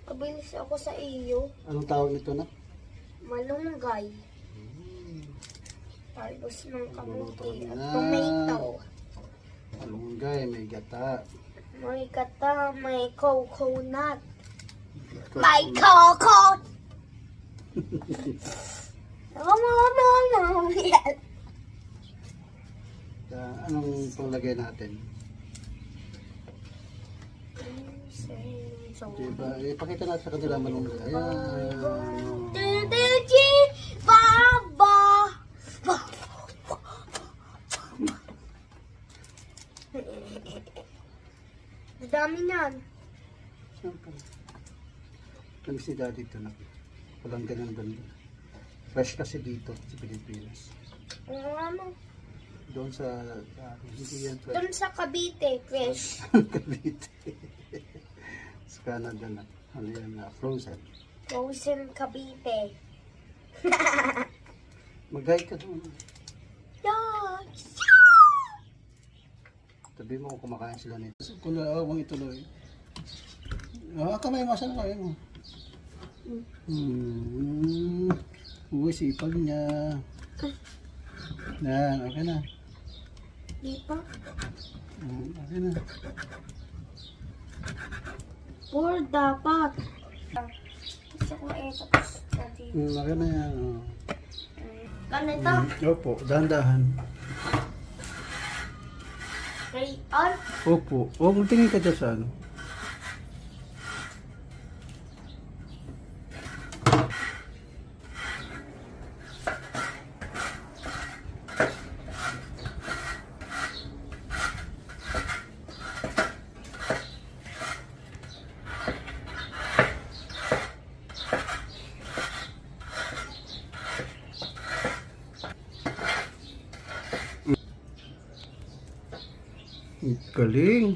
Kabilis ako sa iyo. Anong tawag nito na? Malunggay. Talbos ng kamuti Magluluto at na. tomato. Malunggay, may gata. May kata, may coconut. May coco! Yan. Anong panglagay natin? Diba? Ipakita natin sa kanila malunggay. Ayan. Didichi! Baba! Dami niyan. Siyempre. Kami si daddy ito na. Walang ganun ganda. Fresh kasi dito sa Pilipinas. Ano? Doon sa hindi yan fresh. Doon sa Cavite, fresh. Cavite. Sa Canada na. Ano yan na? Frozen. Frozen Cavite. Mag-hi ka doon. Yeah. Sabi mo kung kumakain sila nito. Kung naawang ituloy. Kamay mo. Saan kayo mo? Uy, sipag niya. Yan, okay na. Di pa? Okay na. Or dapat. Gusto ko tapos dati. Okay na yan. Ganito. Opo, dahan-dahan. Rayon. Opo. Huwag mong tingin ka dyan sa ano. Galing.